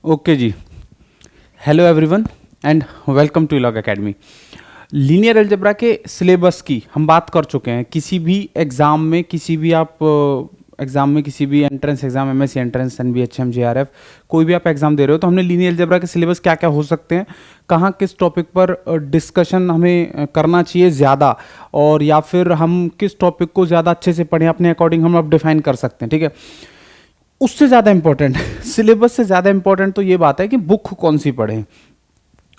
Okay जी। Hello everyone and welcome to Ilog academy. Linear algebra के syllabus की हम बात कर चुके हैं। किसी भी एग्ज़ाम में, किसी भी आप एग्ज़ाम में, किसी भी entrance exam, MSc entrance, NBHM, JRF, कोई भी आप एग्ज़ाम दे रहे हो तो हमने लीनियर अलजेब्रा के सिलेबस क्या क्या हो सकते हैं, कहाँ किस टॉपिक पर डिस्कशन हमें करना चाहिए ज़्यादा, और या फिर हम किस टॉपिक को ज़्यादा अच्छे से पढ़ें, अपने अकॉर्डिंग हम अब डिफाइन कर सकते हैं। ठीक है, उससे ज़्यादा इंपॉर्टेंट सिलेबस से ज़्यादा इंपॉर्टेंट तो ये बात है कि बुक कौन सी पढ़ें।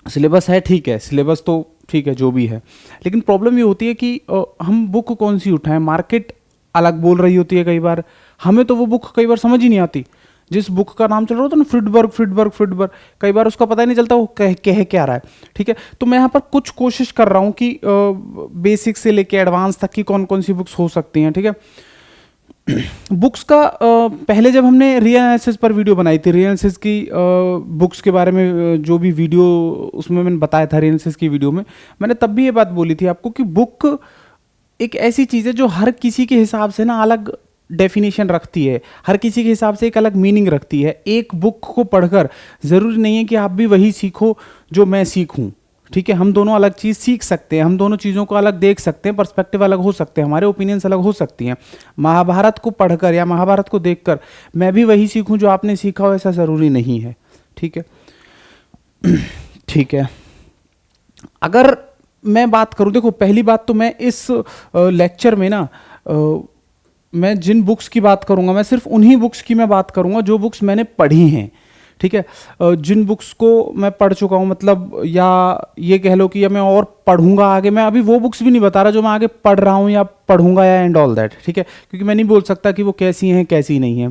सिलेबस है, ठीक है, सिलेबस तो ठीक है जो भी है, लेकिन प्रॉब्लम ये होती है कि हम बुक कौन सी उठाएं। मार्केट अलग बोल रही होती है, कई बार हमें तो वो बुक कई बार समझ ही नहीं आती। जिस बुक का नाम चल रहा होता है ना, फ्रिडबर्ग, कई बार उसका पता ही नहीं चलता वो कह क्या रहा है। ठीक है, तो मैं यहाँ पर कुछ कोशिश कर रहा हूँ कि बेसिक से लेके एडवांस तक की कौन कौन सी बुक्स हो सकती हैं। ठीक है, बुक्स का पहले जब हमने रियल एनालिसिस पर वीडियो बनाई थी, रियल एनालिसिस की बुक्स के बारे में जो भी वीडियो उसमें मैंने बताया था, रियल एनालिसिस की वीडियो में मैंने तब भी ये बात बोली थी आपको कि बुक एक ऐसी चीज़ है जो हर किसी के हिसाब से ना अलग डेफिनेशन रखती है, हर किसी के हिसाब से एक अलग मीनिंग रखती है। एक बुक को पढ़कर ज़रूरी नहीं है कि आप भी वही सीखो जो मैं सीखूं। ठीक है, हम दोनों अलग चीज़ सीख सकते हैं, हम दोनों चीज़ों को अलग देख सकते हैं, पर्सपेक्टिव अलग हो सकते हैं, हमारे ओपिनियंस अलग हो सकती हैं। महाभारत को पढ़कर या महाभारत को देखकर मैं भी वही सीखूं जो आपने सीखा हो, ऐसा ज़रूरी नहीं है। ठीक है ठीक है, अगर मैं बात करूं, देखो पहली बात तो मैं इस लेक्चर में ना मैं जिन बुक्स की बात करूंगा, मैं सिर्फ उन्हीं बुक्स की मैं बात करूंगा जो बुक्स मैंने पढ़ी हैं। ठीक है, जिन बुक्स को मैं पढ़ चुका हूँ, मतलब या ये कह लो कि या मैं और पढ़ूंगा आगे, मैं अभी वो बुक्स भी नहीं बता रहा जो मैं आगे पढ़ रहा हूँ या पढ़ूंगा या एंड ऑल दैट। ठीक है, क्योंकि मैं नहीं बोल सकता कि वो कैसी हैं कैसी नहीं है।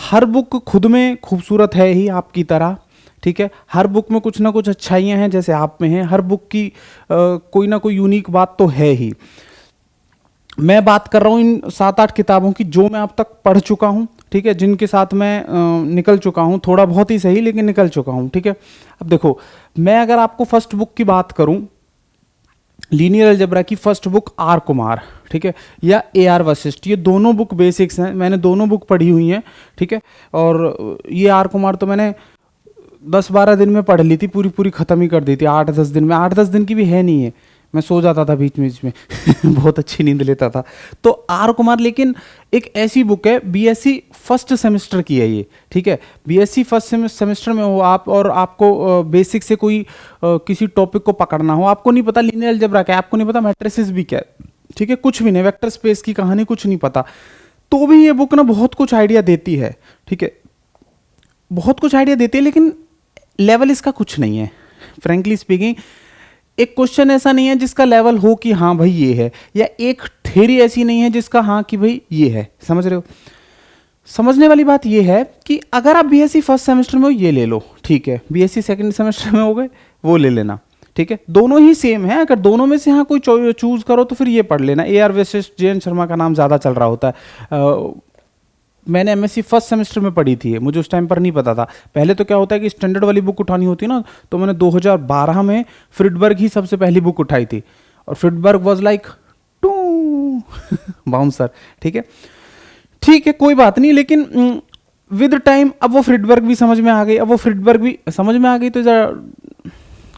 हर बुक खुद में खूबसूरत है ही आपकी तरह। ठीक है, हर बुक में कुछ ना कुछ अच्छाइयाँ हैं जैसे आप में हैं। हर बुक की कोई ना कोई यूनिक बात तो है ही। मैं बात कर रहा हूँ इन 7-8 किताबों की जो मैं अब तक पढ़ चुका हूँ। ठीक है, जिनके साथ मैं निकल चुका हूँ, थोड़ा बहुत ही सही लेकिन निकल चुका हूँ। ठीक है, अब देखो, मैं अगर आपको फर्स्ट बुक की बात करूँ, लीनियर अलजेब्रा की फर्स्ट बुक आर कुमार, ठीक है, या ए आर वशिष्ठ, ये दोनों बुक बेसिक्स हैं, मैंने दोनों बुक पढ़ी हुई हैं। ठीक है, और ये आर कुमार तो मैंने 10-12 दिन में पढ़ ली थी, पूरी ख़त्म ही कर दी थी 8-10 दिन में। 8-10 दिन की भी है नहीं है, मैं सो जाता था बीच में बहुत अच्छी नींद लेता था। तो आर कुमार लेकिन एक ऐसी बुक है, बीएससी फर्स्ट सेमेस्टर की है ये। ठीक है, बीएससी फर्स्ट सेमेस्टर में हो आप और आपको बेसिक से कोई किसी टॉपिक को पकड़ना हो, आपको नहीं पता लीनियर अलजेब्रा क्या है, आपको नहीं पता मैट्रिसेस भी क्या है, ठीक है, कुछ भी नहीं, वेक्टर स्पेस की कहानी कुछ नहीं पता, तो भी ये बुक ना बहुत कुछ आइडिया देती है। ठीक है, बहुत कुछ आइडिया देती है, लेकिन लेवल इसका कुछ नहीं है। फ्रेंकली स्पीकिंग, एक क्वेश्चन ऐसा नहीं है जिसका लेवल हो कि हाँ भाई ये है, या एक थ्योरी ऐसी नहीं है जिसका हाँ कि भाई ये है। समझ रहे हो? समझने वाली बात ये है कि अगर आप बीएससी फर्स्ट सेमेस्टर में हो ये ले लो, ठीक है, बीएससी सेकंड सेमेस्टर में हो गए वो ले लेना। ठीक है, दोनों ही सेम है, अगर दोनों में से हाँ कोई चूज करो तो फिर ये पढ़ लेना। A R Vashishtha, JN. Sharma का नाम ज़्यादा चल रहा होता है। मैंने एमएससी फर्स्ट सेमेस्टर में पढ़ी थी, मुझे उस टाइम पर नहीं पता था। पहले तो क्या होता है कि स्टैंडर्ड वाली बुक उठानी होती है ना, तो मैंने 2012 में फ्रिडबर्ग ही सबसे पहली बुक उठाई थी, और फ्रिडबर्ग वाज लाइक टू बाउंसर। ठीक है, कोई बात नहीं, लेकिन विद टाइम अब वो फ्रिडबर्ग भी समझ में आ गई। अब वो फ्रिडबर्ग भी समझ में आ गई तो जरा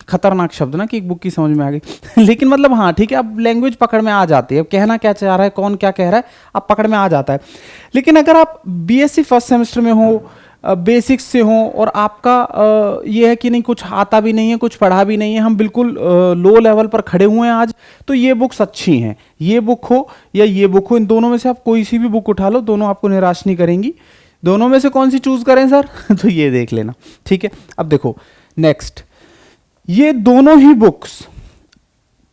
खतरनाक शब्द ना कि एक बुक की समझ में आ गई लेकिन मतलब हाँ ठीक है, अब लैंग्वेज पकड़ में आ जाती है, अब कहना क्या चाह रहा है, कौन क्या कह रहा है, अब पकड़ में आ जाता है। लेकिन अगर आप बीएससी फर्स्ट सेमेस्टर में हो, बेसिक्स से हो, और आपका ये है कि नहीं कुछ आता भी नहीं है, कुछ पढ़ा भी नहीं है, हम बिल्कुल लो लेवल पर खड़े हुए हैं आज, तो ये बुक्स अच्छी हैं। ये बुक हो या ये बुक हो, इन दोनों में से आप कोई सी भी बुक उठा लो, दोनों आपको निराश नहीं करेंगी। दोनों में से कौन सी चूज करें सर तो ये देख लेना। ठीक है, अब देखो नेक्स्ट, ये दोनों ही बुक्स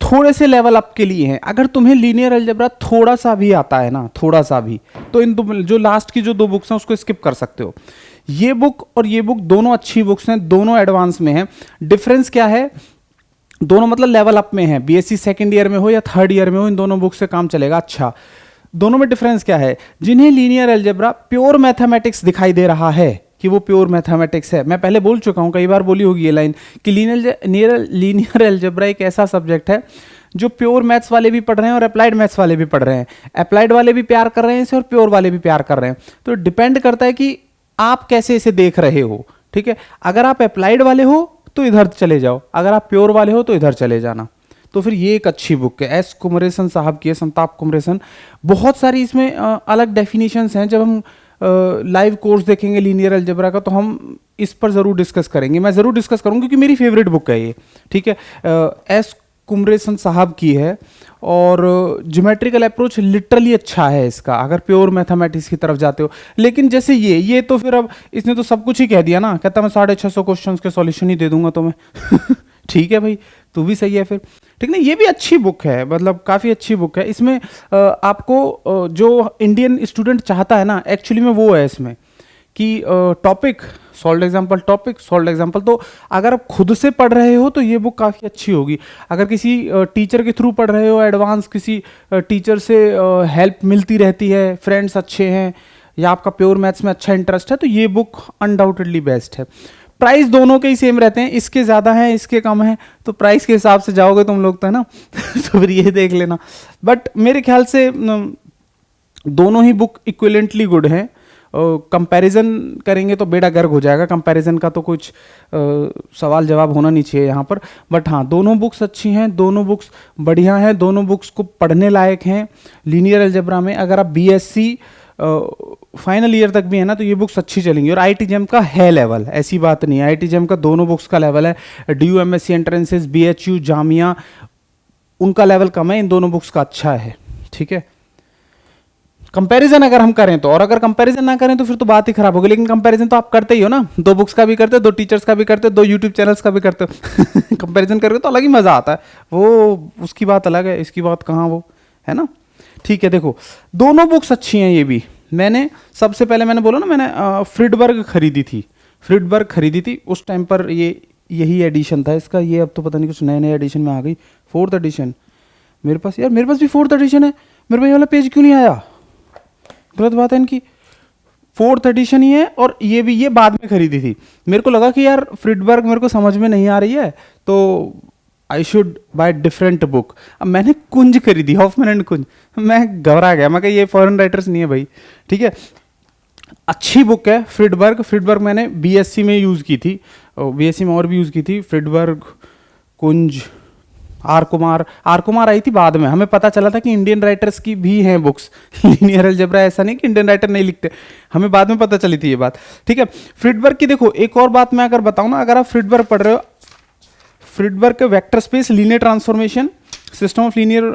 थोड़े से लेवल अप के लिए हैं। अगर तुम्हें लीनियर अलजेब्रा थोड़ा सा भी आता है ना, थोड़ा सा भी, तो इन जो लास्ट की जो 2 बुक्स हैं उसको स्किप कर सकते हो। ये बुक और ये बुक दोनों अच्छी बुक्स हैं, दोनों एडवांस में हैं। डिफरेंस क्या है, दोनों मतलब लेवल अप में है, बीएससी सेकंड ईयर में हो या थर्ड ईयर में हो, इन दोनों बुक से काम चलेगा। अच्छा, दोनों में डिफरेंस क्या है? जिन्हें लीनियर अलजेब्रा प्योर मैथमेटिक्स दिखाई दे रहा है कि वो प्योर मैथमेटिक्स है, मैं पहले बोल चुका हूँ, कई बार बोली होगी ये लाइन कि लीनियर अलजेब्रा एक ऐसा सब्जेक्ट है जो प्योर मैथ्स वाले भी पढ़ रहे हैं और अप्लाइड मैथ्स वाले भी पढ़ रहे हैं। अप्लाइड वाले भी प्यार कर रहे हैं इसे और प्योर वाले भी प्यार कर रहे हैं। तो डिपेंड करता है कि आप कैसे इसे देख रहे हो। ठीक है, अगर आप अप्लाइड वाले हो तो इधर चले जाओ, अगर आप प्योर वाले हो तो इधर चले जाना। तो फिर ये एक अच्छी बुक है, एस कुमरेसन साहब की है, संताप कुमरेसन। बहुत सारी इसमें अलग डेफिनेशंस हैं। जब हम लाइव कोर्स देखेंगे लीनियर अलजेब्रा का तो हम इस पर ज़रूर डिस्कस करेंगे, मैं ज़रूर डिस्कस करूँगा क्योंकि मेरी फेवरेट बुक है ये, ठीक है। एस कुमरेसन साहब की है और ज्योमेट्रिकल अप्रोच लिटरली अच्छा है इसका, अगर प्योर मैथमेटिक्स की तरफ जाते हो। लेकिन जैसे ये तो फिर अब इसने तो सब कुछ ही कह दिया ना, कहता मैं 650 क्वेश्चंस के सॉल्यूशन ही दे दूंगा तुम्हें ठीक है भाई, तू भी सही है फिर, ठीक ना। ये भी अच्छी बुक है, मतलब काफ़ी अच्छी बुक है। इसमें आपको जो इंडियन स्टूडेंट चाहता है ना, एक्चुअली में वो है इसमें कि topic solve example, topic solve example. तो अगर आप खुद से पढ़ रहे हो तो ये बुक काफ़ी अच्छी होगी। अगर किसी टीचर के थ्रू पढ़ रहे हो, एडवांस किसी टीचर से हेल्प मिलती रहती है, फ्रेंड्स अच्छे हैं, या आपका प्योर मैथ्स में अच्छा इंटरेस्ट है, तो ये बुक अनडाउटेडली बेस्ट है। प्राइस दोनों के ही सेम रहते हैं, इसके ज़्यादा हैं इसके कम हैं, तो प्राइस के हिसाब से जाओगे तुम लोग तो, है ना तो फिर ये देख लेना। बट मेरे ख्याल से दोनों ही बुक इक्विवेलेंटली गुड हैं। कंपैरिजन करेंगे तो बेड़ा गर्क हो जाएगा, कंपैरिजन का तो कुछ सवाल जवाब होना नहीं चाहिए यहाँ पर। बट हाँ, दोनों बुक्स अच्छी हैं, दोनों बुक्स बढ़िया हैं, दोनों बुक्स को पढ़ने लायक हैं। लीनियर अलजेब्रा में अगर आप बीएससी फाइनल ईयर तक भी है ना तो ये बुक्स अच्छी चलेंगी। और आईआईटी का है लेवल, ऐसी बात नहीं है, आईआईटी का दोनों बुक्स का लेवल है। DU MSc entrances, BHU, Jamia, उनका लेवल कम है, इन दोनों बुक्स का अच्छा है, ठीक है। कंपैरिजन अगर हम करें तो, और अगर कंपैरिजन ना करें तो फिर तो बात ही खराब होगी। लेकिन कंपैरिजन तो आप करते ही हो ना, दो बुक्स का भी करते हो, दो टीचर्स का भी करते हो, दो यूट्यूब चैनल्स का भी करते हो कंपैरिजन करके तो अलग ही मजा आता है, वो उसकी बात अलग है, इसकी बात कहाँ, वो है ना। ठीक है, देखो दोनों बुक्स अच्छी हैं। ये भी मैंने सबसे पहले मैंने बोला ना, मैंने फ्रिडबर्ग खरीदी थी, फ्रिडबर्ग खरीदी थी उस टाइम पर, ये यही एडिशन था इसका। ये अब तो पता नहीं कुछ नए नए एडिशन में आ गई, 4th एडिशन मेरे पास। यार मेरे पास भी 4th एडिशन है, मेरे पास ये वाला पेज क्यों नहीं आया, गलत बात है इनकी। 4th एडिशन ही है, और ये भी ये बाद में खरीदी थी। मेरे को लगा कि यार फ्रिडबर्ग मेरे को समझ में नहीं आ रही है, तो I should by different book. अब मैंने कुंज खरीदी, हॉफमैन एंड कुंज। मैं घबरा गया, मैं कहा ये फॉरेन राइटर्स नहीं है भाई, ठीक है। अच्छी बुक है फ्रिडबर्ग। फ्रिडबर्ग मैंने बीएससी में यूज़ की थी, बीएससी में और भी यूज़ की थी। फ्रिडबर्ग, कुंज, आर कुमार आई थी बाद में, हमें पता चला था कि इंडियन राइटर्स की भी हैं बुक्स लीनियर अलजेब्रा, ऐसा नहीं कि इंडियन राइटर नहीं लिखते, हमें बाद में पता चली थी ये बात, ठीक है। फ्रिडबर्ग की देखो एक और बात मैं अगर बताऊं ना, अगर आप फ्रिडबर्ग पढ़ रहे हो, फ्रिडबर्ग के vector space, linear transformation, system of linear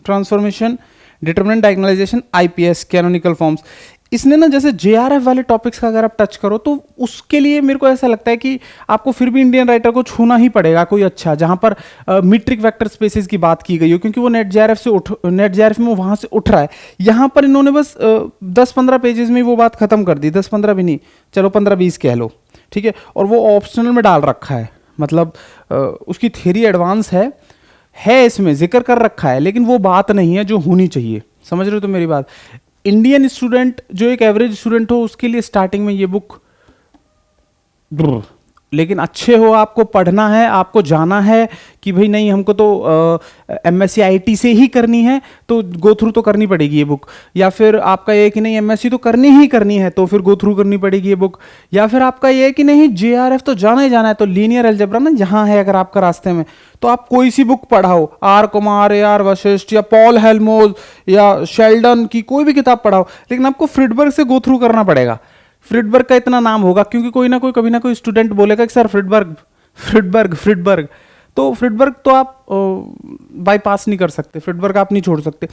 transformation, determinant diagonalization, IPS, canonical forms, इसने ना जैसे जेआरएफ वाले टॉपिक्स का अगर आप टच करो तो उसके लिए मेरे को ऐसा लगता है कि आपको फिर भी इंडियन राइटर को छूना ही पड़ेगा कोई अच्छा, जहां पर मीट्रिक वेक्टर स्पेसेस की बात की गई हो, क्योंकि वो नेट जेआरएफ में वहां से उठ रहा है। यहाँ पर इन्होंने बस 10-15 पेजेस में वो बात खत्म कर दी, 10-15 भी नहीं, चलो 15-20 कह लो, ठीक है। और वो ऑप्शनल में डाल रखा है, मतलब उसकी थ्योरी एडवांस है इसमें जिक्र कर रखा है, लेकिन वो बात नहीं है जो होनी चाहिए। समझ रहे हो तो मेरी बात। इंडियन स्टूडेंट जो एक एवरेज स्टूडेंट हो उसके लिए स्टार्टिंग में ये बुक, लेकिन अच्छे हो, आपको पढ़ना है, आपको जाना है कि भाई नहीं हमको तो एमएससी आईटी से ही करनी है, तो गो थ्रू तो करनी पड़ेगी ये बुक। या फिर आपका ये कि नहीं एमएससी तो करनी ही करनी है, तो फिर गो थ्रू करनी पड़ेगी ये बुक। या फिर आपका ये कि नहीं जेआरएफ तो जाना ही जाना है, तो लीनियर अलजेब्रा ना यहाँ है अगर आपका रास्ते में, तो आप कोई सी बुक पढ़ाओ, आर कुमार, आर वशिष्ठ, या पॉल हेल्मोज, या शेल्डन की कोई भी किताब पढ़ाओ, लेकिन आपको फ्रिडबर्ग से गो थ्रू करना पड़ेगा। फ्रिडबर्ग का इतना नाम होगा क्योंकि कोई ना कोई कभी ना कोई स्टूडेंट बोलेगा कि सर फ्रिडबर्ग, तो फ्रिडबर्ग तो आप बाईपास नहीं कर सकते, फ्रिडबर्ग आप नहीं छोड़ सकते।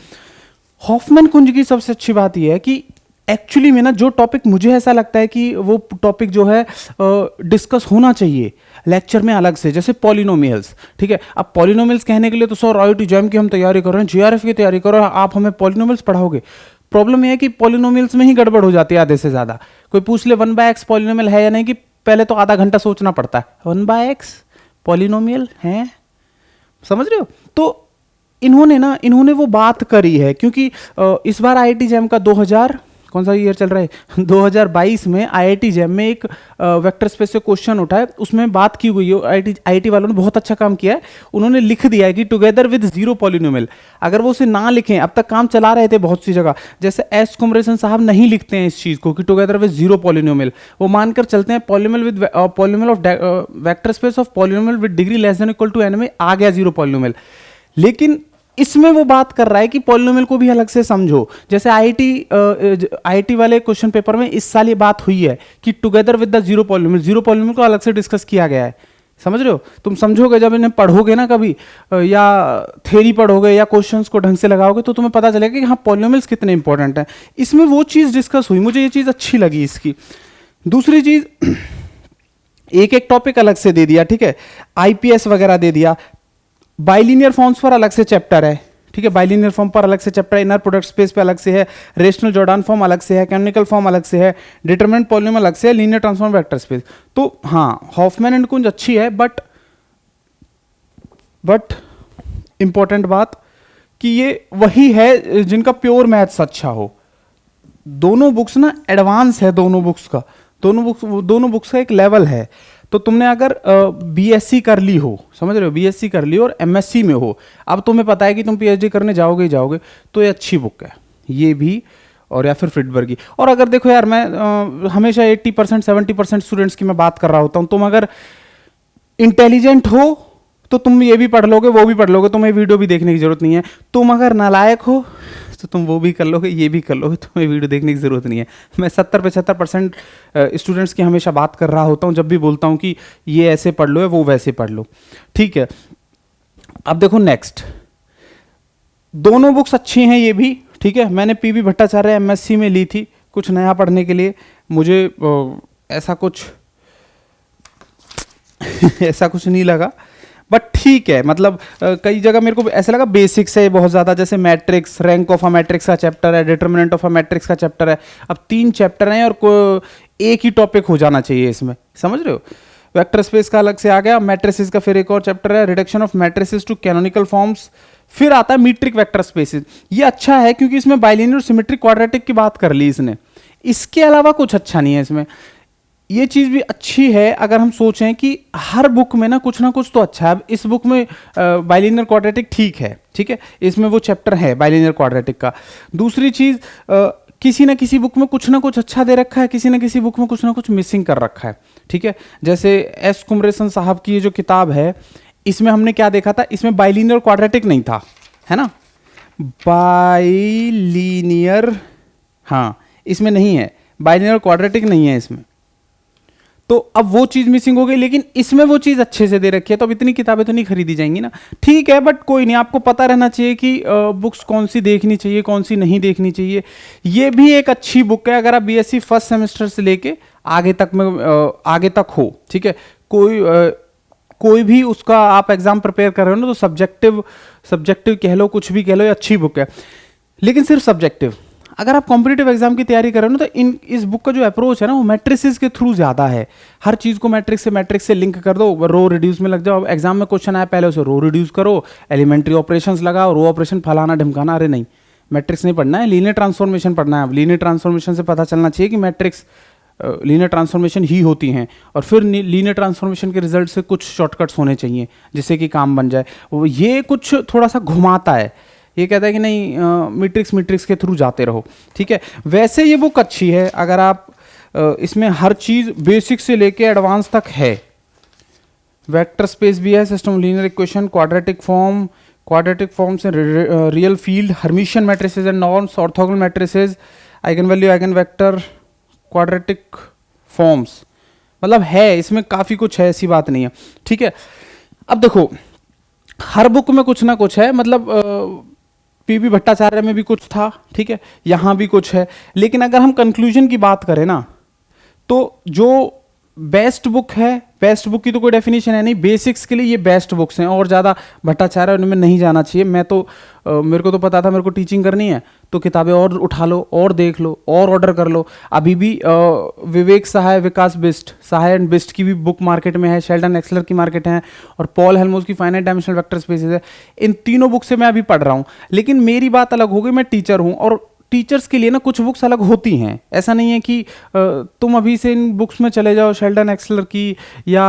हॉफमैन कुंज की सबसे अच्छी बात यह है कि एक्चुअली में ना जो टॉपिक मुझे ऐसा लगता है कि वो टॉपिक जो है डिस्कस होना चाहिए लेक्चर में अलग से, जैसे पॉलिनोमियल्स, ठीक है। अब पॉलिनोमियल्स कहने के लिए तो सर आईआईटी जैम की हम तैयारी कर रहे हैं, जेआरएफ की तैयारी कर रहे हैं, आप हमें पॉलिनोमियल्स पढ़ाओगे। प्रॉब्लम यह है कि पॉलिनोमियल्स में ही गड़बड़ हो जाती है आधे से ज़्यादा। कोई पूछ ले 1/x पॉलिनोमियल है या नहीं, कि पहले तो आधा घंटा सोचना पड़ता है, 1/x पॉलिनोमियल है, समझ रहे हो। तो इन्होंने वो बात करी है, क्योंकि इस बार आईआईटी जैम का कौन सा ईयर चल रहा है 2022 में आईआईटी जैम में एक वेक्टर स्पेस से क्वेश्चन उठा है, उसमें बात की हुई है। आईआईटी वालों ने बहुत अच्छा काम किया है, उन्होंने लिख दिया है कि टुगेदर विद जीरो पॉलिनोमियल। अगर वो उसे ना लिखें, अब तक काम चला रहे थे बहुत सी जगह, जैसे एस कुमरेसन साहब नहीं लिखते हैं इस चीज को कि टुगेदर विद जीरो पॉलिनोमियल, वो मानकर चलते हैं polynomial of vector space of polynomial with degree less than equal to n में आ गया जीरो पॉलिनोमियल। लेकिन इसमें वो बात कर रहा है कि पॉलिनोमियल को भी अलग से समझो। जैसे आईआईटी वाले क्वेश्चन पेपर में इस साल ये बात हुई है कि together with the zero polynomial को अलग से डिस्कस किया गया है। समझ रहे हो? तुम समझोगे जब इन्हें पढ़ोगे ना कभी, या थ्योरी पढ़ोगे या क्वेश्चंस को ढंग से लगाओगे, तो तुम्हें पता चलेगा कि हाँ पॉलिनोमियल्स कितने इंपॉर्टेंट हैं। इसमें वो चीज़ डिस्कस हुई, मुझे ये चीज़ अच्छी लगी इसकी। दूसरी चीज़, एक एक टॉपिक अलग से दे दिया, ठीक है, आईपीएस वगैरह दे दिया। बाइलिनियर फॉर्म्स पर अलग से चैप्टर है, ठीक है, बाइलिनियर फॉर्म पर अलग से चैप्टर है, इनर प्रोडक्ट स्पेस पे अलग से है, रेशनल जॉर्डान फॉर्म अलग से है, कैनोनिकल फॉर्म अलग से है, डिटरमिनेंट पॉलिनोमियल अलग से है, लीनियर ट्रांसफॉर्म वेक्टर स्पेस। तो हाँ, हॉफमैन एंड कुंज अच्छी है, बट इंपॉर्टेंट बात कि ये वही है जिनका प्योर मैथ्स अच्छा हो। दोनों बुक्स ना एडवांस है, दोनों बुक्स का एक लेवल है। तो तुमने अगर बीएससी कर ली हो, समझ रहे हो, बीएससी कर ली और एमएससी में हो, अब तुम्हें पता है कि तुम पीएचडी करने जाओगे ही जाओगे, तो ये अच्छी बुक है ये भी, और या फिर फ्रिडबर्ग की। और अगर देखो यार, मैं हमेशा 80% 70% स्टूडेंट्स की मैं बात कर रहा होता हूँ। तुम अगर इंटेलिजेंट हो तो तुम ये भी पढ़ लोगे, वो भी पढ़ लोगे, तुम्हें वीडियो भी देखने की जरूरत नहीं है। तुम अगर नालायक हो तो तुम वो भी कर लोगे, ये भी कर लोगे, तुम्हें वीडियो देखने की ज़रूरत नहीं है। मैं 70-75% स्टूडेंट्स की हमेशा बात कर रहा होता हूँ जब भी बोलता हूँ कि ये ऐसे पढ़ लो, है वो वैसे पढ़ लो, ठीक है। अब देखो नेक्स्ट, दोनों बुक्स अच्छी हैं ये भी, ठीक है। मैंने पीबी भट्टाचार्य एमएससी में ली थी कुछ नया पढ़ने के लिए, मुझे ऐसा कुछ ऐसा कुछ नहीं लगा, बट ठीक है। मतलब कई जगह मेरे को ऐसा लगा बेसिक्स है बहुत ज़्यादा, जैसे matrix, rank of a matrix का चैप्टर है, डिटरमिनेंट ऑफ अ मैट्रिक्स का चैप्टर है। अब 3 चैप्टर हैं और एक ही टॉपिक हो जाना चाहिए इसमें, समझ रहे हो। वेक्टर स्पेस का अलग से आ गया, मैट्रिसेस का फिर एक और चैप्टर है, reduction of matrices to canonical forms, फिर आता है मीट्रिक वेक्टर स्पेसेस। ये अच्छा है क्योंकि इसमें बाइलिनियर और सिमेट्रिक क्वाड्रेटिक की बात कर ली इसने, इसके अलावा कुछ अच्छा नहीं है इसमें। ये चीज़ भी अच्छी है अगर हम सोचें कि हर बुक में ना कुछ तो अच्छा है। इस बुक में बाइलिनियर क्वाड्रेटिक ठीक है, इसमें वो चैप्टर है बाइलिनियर क्वाड्रेटिक का। दूसरी चीज़, किसी ना किसी बुक में कुछ ना कुछ अच्छा दे रखा है, किसी ना किसी बुक में कुछ ना कुछ मिसिंग कर रखा है, ठीक है। जैसे एस कुमरेसन साहब की ये जो किताब है, इसमें हमने क्या देखा था, इसमें बाइलिनियर क्वाड्रेटिक नहीं था, है ना, बाइलिनियर, हाँ इसमें नहीं है, बाइलिनियर क्वाड्रेटिक नहीं है इसमें, तो अब वो चीज़ मिसिंग हो गई। लेकिन इसमें वो चीज़ अच्छे से दे रखी है, तो अब इतनी किताबें तो नहीं खरीदी जाएंगी ना, ठीक है, बट कोई नहीं, आपको पता रहना चाहिए कि बुक्स कौन सी देखनी चाहिए, कौन सी नहीं देखनी चाहिए। ये भी एक अच्छी बुक है अगर आप बीएससी फर्स्ट सेमेस्टर से लेके आगे तक हो, ठीक है। कोई भी उसका आप एग्जाम प्रिपेयर कर रहे हो ना, तो सब्जेक्टिव कह लो, कुछ भी कह लो, ये अच्छी बुक है। लेकिन सिर्फ सब्जेक्टिव, अगर आप कॉम्पिटिटिव एग्जाम की तैयारी कर रहे हो ना, तो इस बुक का जो अप्रोच है ना, वो मैट्रिसेस के थ्रू ज़्यादा है। हर चीज़ को मैट्रिक्स से लिंक कर दो, रो रिड्यूस में लग जाओ। एग्जाम में क्वेश्चन आया, पहले उसे रो रिड्यूस करो, एलिमेंट्री ऑपरेशंस लगाओ, रो ऑपरेशन फलाना ढमकाना, अरे नहीं, मैट्रिक्स नहीं पढ़ना है, लीनियर ट्रांसफॉर्मेशन पढ़ना है। लीनियर ट्रांसफॉर्मेशन से पता चलना चाहिए कि मैट्रिक्स लीनियर ट्रांसफॉर्मेशन ही होती हैं, और फिर लीनियर ट्रांसफॉर्मेशन के रिजल्ट से कुछ शॉर्टकट्स होने चाहिए जिससे कि काम बन जाए। ये कुछ थोड़ा सा घुमाता है, ये कहता है कि नहीं मैट्रिक्स के थ्रू जाते रहो, ठीक है। वैसे ये बुक अच्छी है अगर आप इसमें हर चीज़ बेसिक से लेके एडवांस तक है। वेक्टर स्पेस भी है, system linear equation, quadratic forms and real field, Hermitian matrices and norms, orthogonal matrices, eigen value, eigen vector, quadratic forms, मतलब है इसमें काफ़ी कुछ है, ऐसी बात नहीं है, ठीक है। अब देखो हर बुक में कुछ ना कुछ है, मतलब पीबी भट्टाचार्य में भी कुछ था, ठीक है, यहाँ भी कुछ है। लेकिन अगर हम कंक्लूजन की बात करें ना, तो जो बेस्ट बुक है, बेस्ट बुक की तो कोई डेफिनेशन है नहीं, बेसिक्स के लिए ये बेस्ट बुक्स हैं, और ज़्यादा भट्टाचार्य उनमें नहीं जाना चाहिए। मैं तो मेरे को तो पता था मेरे को टीचिंग करनी है, तो किताबें और उठा लो, और देख लो, और ऑर्डर कर लो। अभी भी विवेक सहाय, विकास बिस्ट, सहाय एंड बिस्ट की भी बुक मार्केट में है, शेल्डन एक्सलर की मार्केट है, और पॉल हेल्महोल्ट्ज की फाइनाइट डायमेंशनल वेक्टर स्पेसेस है। इन तीनों बुक से मैं अभी पढ़ रहा हूँ। लेकिन मेरी बात अलग हो गई, मैं टीचर हूँ, और टीचर्स के लिए ना कुछ बुक्स अलग होती हैं। ऐसा नहीं है कि तुम अभी से इन बुक्स में चले जाओ, शेल्डन एक्सलर की या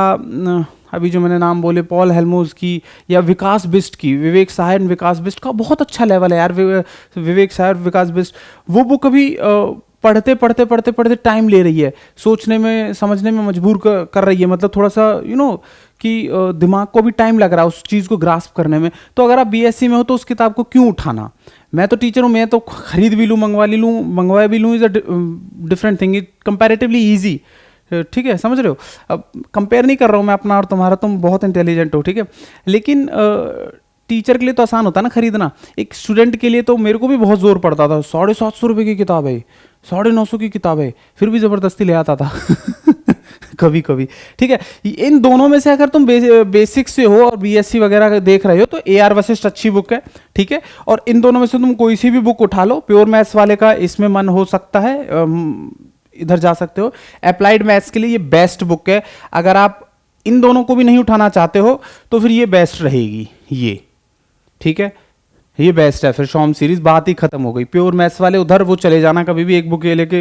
अभी जो मैंने नाम बोले पॉल हेल्मोज की या विकास बिस्ट की, विवेक सहाय विकास बिस्ट का बहुत अच्छा लेवल है यार। विवेक सहाय विकास बिस्ट वो बुक अभी पढ़ते पढ़ते पढ़ते पढ़ते टाइम ले रही है, सोचने में समझने में मजबूर कर रही है, मतलब थोड़ा सा कि दिमाग को भी टाइम लग रहा है उस चीज़ को ग्रास्प करने में। तो अगर आप बीएससी में हो तो उस किताब को क्यों उठाना। मैं तो टीचर हूँ, मैं तो खरीद भी लूँ, मंगवा भी लूँ, is a different thing, it comparatively easy. ठीक है, समझ रहे हो। अब कंपेयर नहीं कर रहा हूँ मैं अपना और तुम्हारा, तुम बहुत इंटेलिजेंट हो, ठीक है, लेकिन टीचर के लिए तो आसान होता है ना खरीदना। एक स्टूडेंट के लिए तो मेरे को भी बहुत जोर पड़ता था, 750 की किताब है, 950 की किताब है, फिर भी ज़बरदस्ती ले आता था कभी कभी। ठीक है, इन दोनों में से अगर तुम बेसिक से हो और बीएससी वगैरह देख रहे हो तो एआर वशिष्ठ अच्छी बुक है, ठीक है। और इन दोनों में से तुम कोई सी भी बुक उठा लो, प्योर मैथ्स वाले का इसमें मन हो सकता है, इधर जा सकते हो। अप्लाइड मैथ्स के लिए ये बेस्ट बुक है। अगर आप इन दोनों को भी नहीं उठाना चाहते हो तो फिर ये बेस्ट रहेगी, ये ठीक है, ये बेस्ट है। फिर शॉम सीरीज बात ही खत्म हो गई। प्योर मैथ्स वाले उधर वो चले जाना कभी भी, एक बुक ये लेके,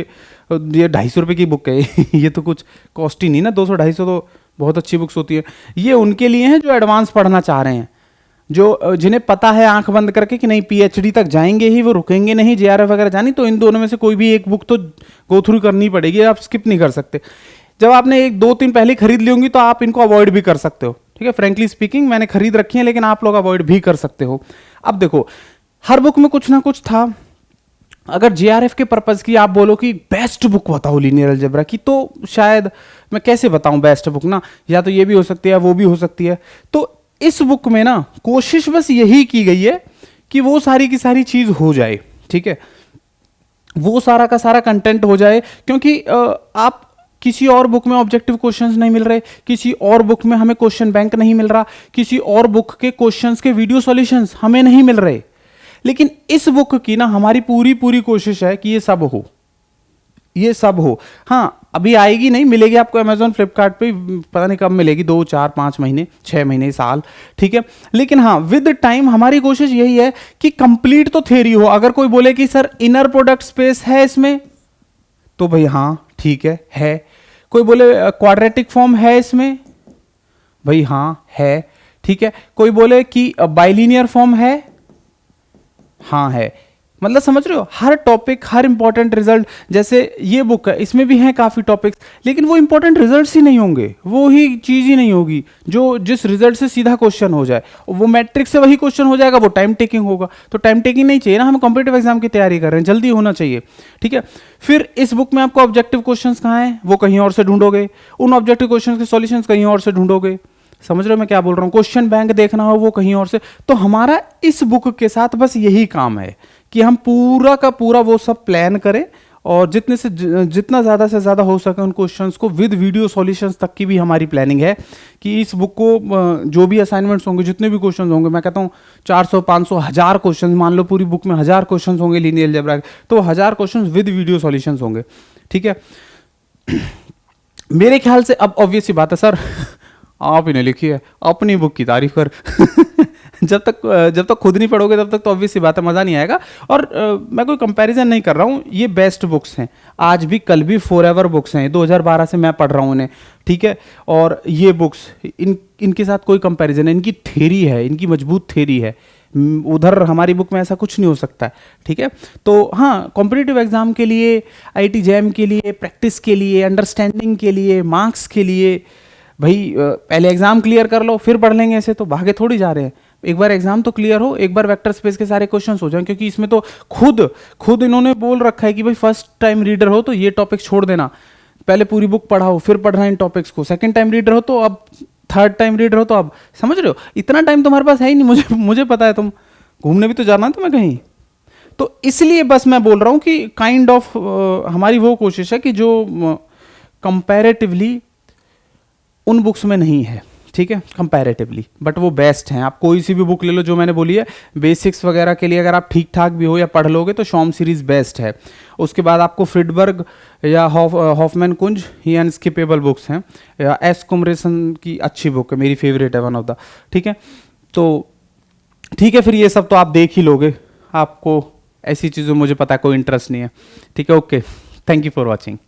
ये 250 रुपये की बुक है ये तो कुछ कॉस्ट ही नहीं ना, 200-250 तो बहुत अच्छी बुक्स होती है। ये उनके लिए हैं जो एडवांस पढ़ना चाह रहे हैं, जो जिन्हें पता है आंख बंद करके कि नहीं पीएचडी तक जाएंगे ही, वो रुकेंगे नहीं, जेआरएफ वगैरह जानी, तो इन दोनों में से कोई भी एक बुक तो गो थ्रू करनी पड़ेगी, आप स्किप नहीं कर सकते। जब आपने 1-2-3 पहले खरीद ली होंगी तो आप इनको अवॉइड भी कर सकते हो, ठीक है। फ्रेंकली स्पीकिंग मैंने खरीद रखी है, लेकिन आप लोग अवॉइड भी कर सकते हो। अब देखो, हर बुक में कुछ ना कुछ था। अगर जेआरएफ के पर्पज की आप बोलो कि बेस्ट बुक बताओ लीनियर अलजेब्रा की, तो शायद मैं कैसे बताऊं बेस्ट बुक ना, या तो ये भी हो सकती है वो भी हो सकती है। तो इस बुक में ना कोशिश बस यही की गई है कि वो सारी की सारी चीज हो जाए, ठीक है, वो सारा का सारा कंटेंट हो जाए। क्योंकि आप किसी और बुक में ऑब्जेक्टिव क्वेश्चंस नहीं मिल रहे, किसी और बुक में हमें क्वेश्चन बैंक नहीं मिल रहा, किसी और बुक के क्वेश्चंस के वीडियो सॉल्यूशंस हमें नहीं मिल रहे, लेकिन इस बुक की ना हमारी पूरी पूरी कोशिश है कि ये सब हो, ये सब हो। हाँ, अभी आएगी नहीं, मिलेगी आपको अमेजोन फ्लिपकार्ट पे, पता नहीं कब मिलेगी, 2, 4, 5 महीने, 6 महीने, साल, ठीक है। लेकिन हाँ, विद टाइम हमारी कोशिश यही है कि कंप्लीट तो थ्योरी हो। अगर कोई बोले कि सर इनर प्रोडक्ट स्पेस है इसमें, तो भाई हाँ ठीक है। कोई बोले क्वाड्रेटिक फॉर्म है इसमें, भाई हाँ है, ठीक है। कोई बोले कि बाइलिनियर फॉर्म है, हाँ है। मतलब समझ रहे हो, हर टॉपिक, हर इंपॉर्टेंट रिजल्ट, जैसे ये बुक है इसमें भी हैं काफी टॉपिक्स, लेकिन वो इंपॉर्टेंट रिजल्ट्स ही नहीं होंगे, वो ही चीज ही नहीं होगी जो जिस रिजल्ट से सीधा क्वेश्चन हो जाए, वो मैट्रिक्स से वही क्वेश्चन हो जाएगा, वो टाइम टेकिंग होगा। तो टाइम टेकिंग नहीं चाहिए ना, हम कॉम्पिटिटिव एग्जाम की तैयारी कर रहे हैं, जल्दी होना चाहिए, ठीक है। फिर इस बुक में आपको ऑब्जेक्टिव क्वेश्चन कहाँ हैं, वो कहीं और से ढूंढोगे, उन ऑब्जेक्टिव क्वेश्चन के सॉल्यूशंस कहीं और से ढूंढोगे। समझ रहे हो मैं क्या बोल रहा हूँ। क्वेश्चन बैंक देखना हो वो कहीं और से। तो हमारा इस बुक के साथ बस यही काम है कि हम पूरा का पूरा वो सब प्लान करें, और जितना ज़्यादा से ज़्यादा हो सके उन क्वेश्चंस को विद वीडियो सॉल्यूशंस तक की भी हमारी प्लानिंग है कि इस बुक को जो भी असाइनमेंट्स होंगे, जितने भी क्वेश्चंस होंगे, मैं कहता हूँ 400, 500, 1000 क्वेश्चंस, मान लो पूरी बुक में 1000 क्वेश्चंस होंगे लीनियर अलजेब्रा के, तो 1000 क्वेश्चंस विद वीडियो सॉल्यूशंस होंगे, ठीक है। मेरे ख्याल से अब ऑब्वियस सी बात है सर, आप ही ने लिखी है, अपनी बुक की तारीफ कर जब तक खुद नहीं पढ़ोगे तब तक तो ऑब्वियस सी बात है मज़ा नहीं आएगा। और मैं कोई कंपैरिजन नहीं कर रहा हूँ, ये बेस्ट बुक्स हैं, आज भी कल भी फॉरएवर बुक्स हैं, 2012 से मैं पढ़ रहा हूँ इन्हें, ठीक है। और ये बुक्स इनके साथ कोई कंपैरिजन है, इनकी थ्योरी है, इनकी मजबूत थ्योरी है, उधर हमारी बुक में ऐसा कुछ नहीं हो सकता है, ठीक है। तो हाँ, कॉम्पिटिटिव एग्जाम के लिए, आईटी जैम के लिए, प्रैक्टिस के लिए, अंडरस्टैंडिंग के लिए, मार्क्स के लिए, भाई पहले एग्जाम क्लियर कर लो फिर पढ़ लेंगे, ऐसे तो भागे थोड़ी जा रहे हैं। एक बार एग्जाम तो क्लियर हो, एक बार वेक्टर स्पेस के सारे क्वेश्चंस हो जाएं, क्योंकि इसमें तो खुद इन्होंने बोल रखा है कि भाई फर्स्ट टाइम रीडर हो तो ये टॉपिक छोड़ देना, पहले पूरी बुक पढ़ाओ फिर पढ़ना इन टॉपिक्स को। सेकंड टाइम रीडर हो तो अब, थर्ड टाइम रीडर हो तो अब, समझ रहे हो, इतना टाइम तुम्हारे पास है ही नहीं। मुझे पता है, तुम घूमने भी तो जाना है तुम्हें कहीं। तो इसलिए बस मैं बोल रहा हूँ कि काइंड ऑफ हमारी वो कोशिश है कि जो कंपैरेटिवली उन बुक्स में नहीं है, ठीक है, कंपैरेटिवली, बट वो बेस्ट हैं। आप कोई सी भी बुक ले लो जो मैंने बोली है, बेसिक्स वगैरह के लिए अगर आप ठीक ठाक भी हो या पढ़ लोगे तो शॉम सीरीज बेस्ट है। उसके बाद आपको फ्रिडबर्ग या हॉफमैन कुंज, ये अनस्किपेबल बुक्स हैं, या एस कुमरेसन की अच्छी बुक है, मेरी फेवरेट है, वन ऑफ द, ठीक है। तो ठीक है, फिर ये सब तो आप देख ही लोगे, आपको ऐसी चीज़ों में मुझे पता है कोई इंटरेस्ट नहीं है। ठीक है, okay, thank you for watching.